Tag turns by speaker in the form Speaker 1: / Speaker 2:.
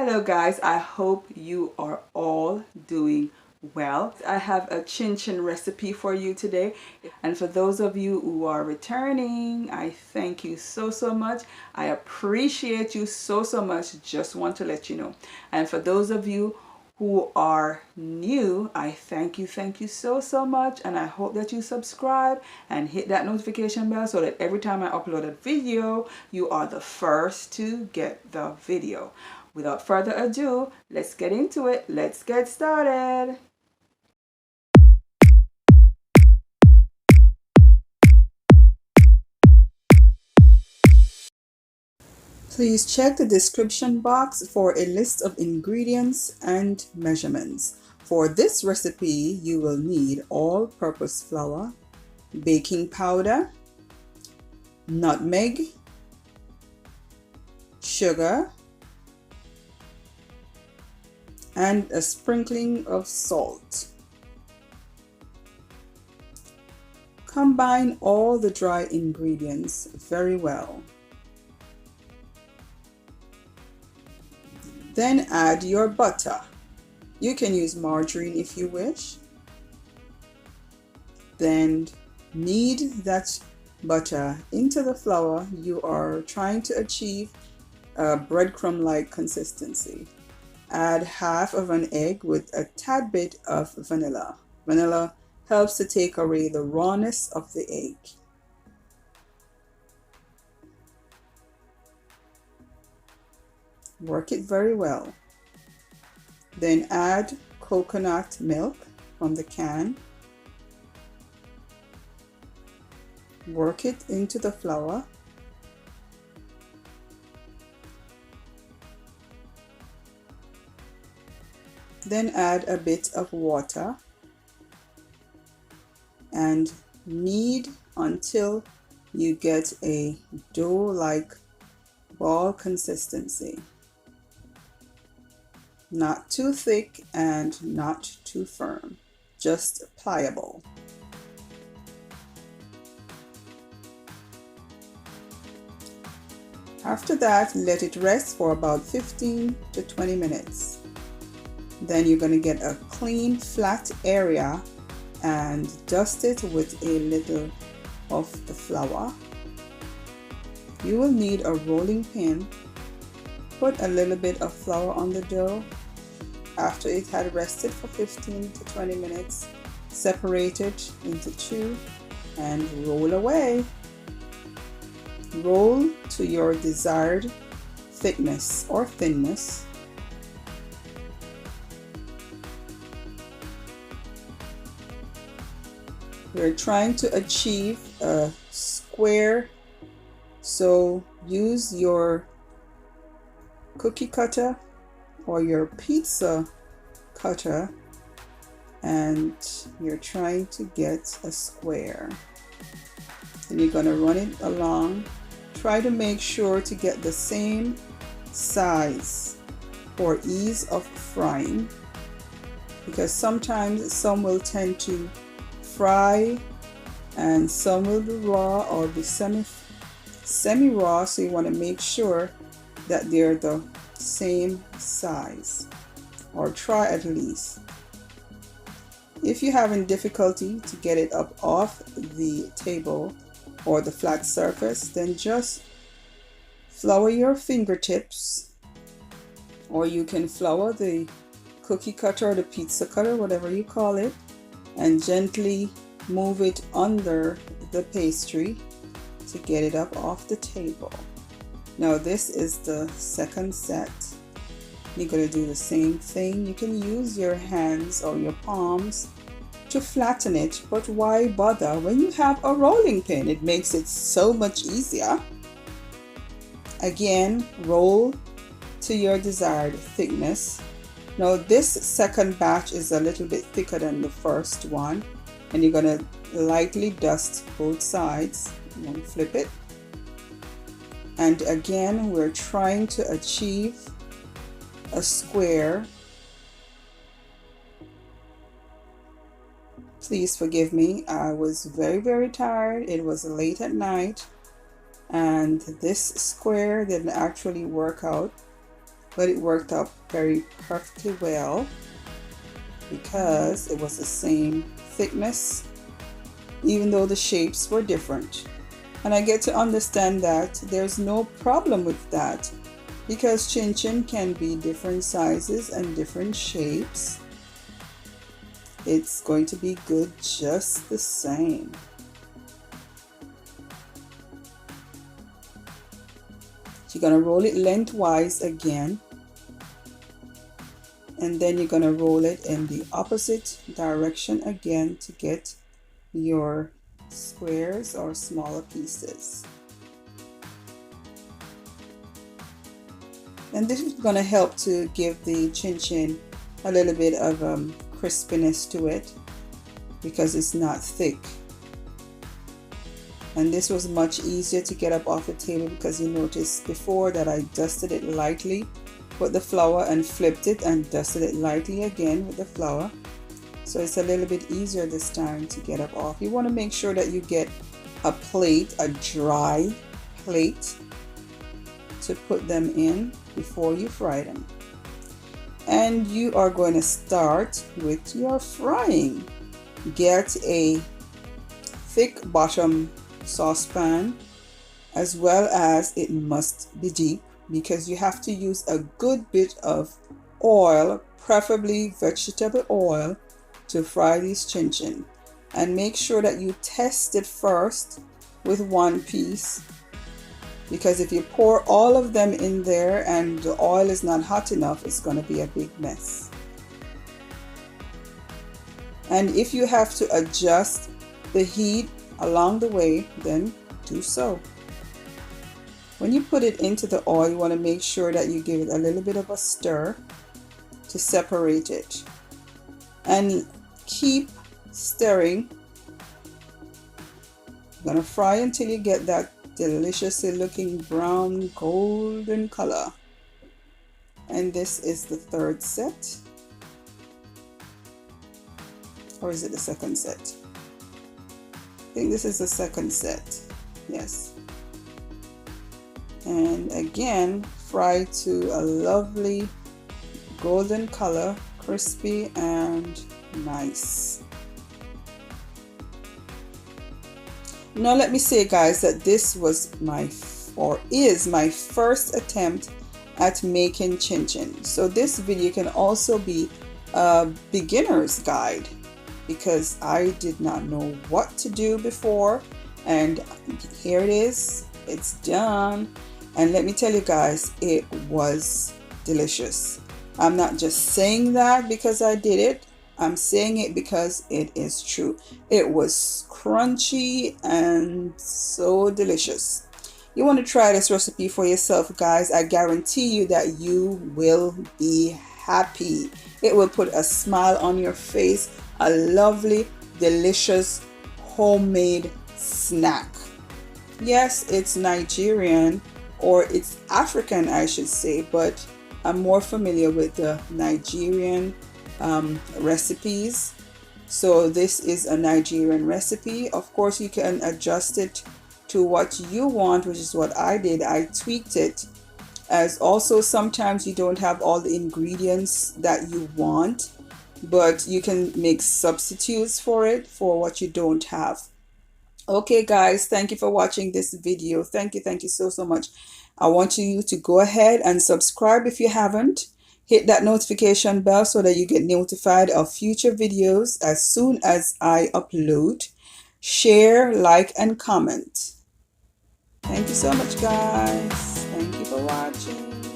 Speaker 1: Hello guys, I hope you are all doing well. I have a chinchin recipe for you today, and for those of you who are returning, I thank you so much. I appreciate you so much. Just want to let you know. And for those of you who are new, I thank you so much, and I hope that you subscribe and hit that notification bell so that every time I upload a video, you are the first to get the video. Without further ado, let's get into it. Let's get started. Please check the description box for a list of ingredients and measurements. For this recipe, you will need all-purpose flour, baking powder, nutmeg, sugar, and a sprinkling of salt. Combine all the dry ingredients very well. Then add your butter. You can use margarine if you wish. Then knead that butter into the flour you are trying to achieve a breadcrumb-like consistency. Add half of an egg with a tad bit of vanilla. Vanilla helps to take away the rawness of the egg. Work it very well. Then add coconut milk from the can. Work it into the flour. Then add a bit of water and knead until you get a dough-like ball consistency. Not too thick and not too firm, just pliable. After that, let it rest for about 15 to 20 minutes. Then you're going to get a clean flat area and dust it with a little of the flour. You will need a rolling pin. Put a little bit of flour on the dough. After it had rested for 15 to 20 minutes, separate it into two and roll away. Roll to your desired thickness or thinness. We're trying to achieve a square, so use your cookie cutter or your pizza cutter and you're trying to get a square. Then you're going to run it along. Try to make sure to get the same size for ease of frying, because sometimes some will tend to fry and some will be raw or be semi-raw, so you want to make sure that they're the same size, or try at least. If you're having difficulty to get it up off the table or the flat surface, then just flour your fingertips, or you can flour the cookie cutter or the pizza cutter, whatever you call it, and gently move it under the pastry to get it up off the table. Now this is the second set. You're going to do the same thing. You can use your hands or your palms to flatten it, but why bother when you have a rolling pin? It makes it so much easier. Again, roll to your desired thickness. Now this second batch is a little bit thicker than the first one, and you're going to lightly dust both sides and flip it. And again, we're trying to achieve a square. Please forgive me, I was very tired. It was late at night and this square didn't actually work out. but it worked out very perfectly well because it was the same thickness, even though the shapes were different. And I get to understand that there's no problem with that, because chinchin can be different sizes and different shapes. It's going to be good just the same. You're going to roll it lengthwise again, and then you're going to roll it in the opposite direction again to get your squares or smaller pieces. And this is going to help to give the chinchin a little bit of crispiness to it because it's not thick. And this was much easier to get up off the table because you noticed before that I dusted it lightly with the flour and flipped it and dusted it lightly again with the flour. So it's a little bit easier this time to get up off. You want to make sure that you get a plate, a dry plate, to put them in before you fry them. And you are going to start with your frying. Get a thick bottom saucepan, as well as it must be deep, because you have to use a good bit of oil, preferably vegetable oil, to fry these chinchin. And make sure that you test it first with one piece, because if you pour all of them in there and the oil is not hot enough, it's going to be a big mess. And if you have to adjust the heat along the way, then do so. When you put it into the oil, you want to make sure that you give it a little bit of a stir to separate it. And keep stirring. You're going to fry until you get that deliciously looking brown golden color. And this is the third set. Or is it the second set? I think this is the second set. Yes. And again, fry to a lovely golden color, crispy and nice. Now let me say, guys, that this was is my first attempt at making chinchin. So this video can also be a beginner's guide, because I did not know what to do before, and here it is, it's done. And let me tell you guys, it was delicious. I'm not just saying that because I did it, I'm saying it because it is true. It was crunchy and so delicious. You want to try this recipe for yourself, guys. I guarantee you that you will be happy. It will put a smile on your face. A lovely, delicious, homemade snack. Yes, it's Nigerian, or it's African, I should say, but I'm more familiar with the Nigerian recipes. So this is a Nigerian recipe. Of course, you can adjust it to what you want, which is what I did. I tweaked it, as also sometimes you don't have all the ingredients that you want, but you can make substitutes for it for what you don't have. Okay guys, thank you for watching this video. Thank you so much. I want you to go ahead and subscribe if you haven't. Hit that notification bell so that you get notified of future videos as soon as I upload. Share, like, and comment. Thank you so much, guys. Thank you for watching.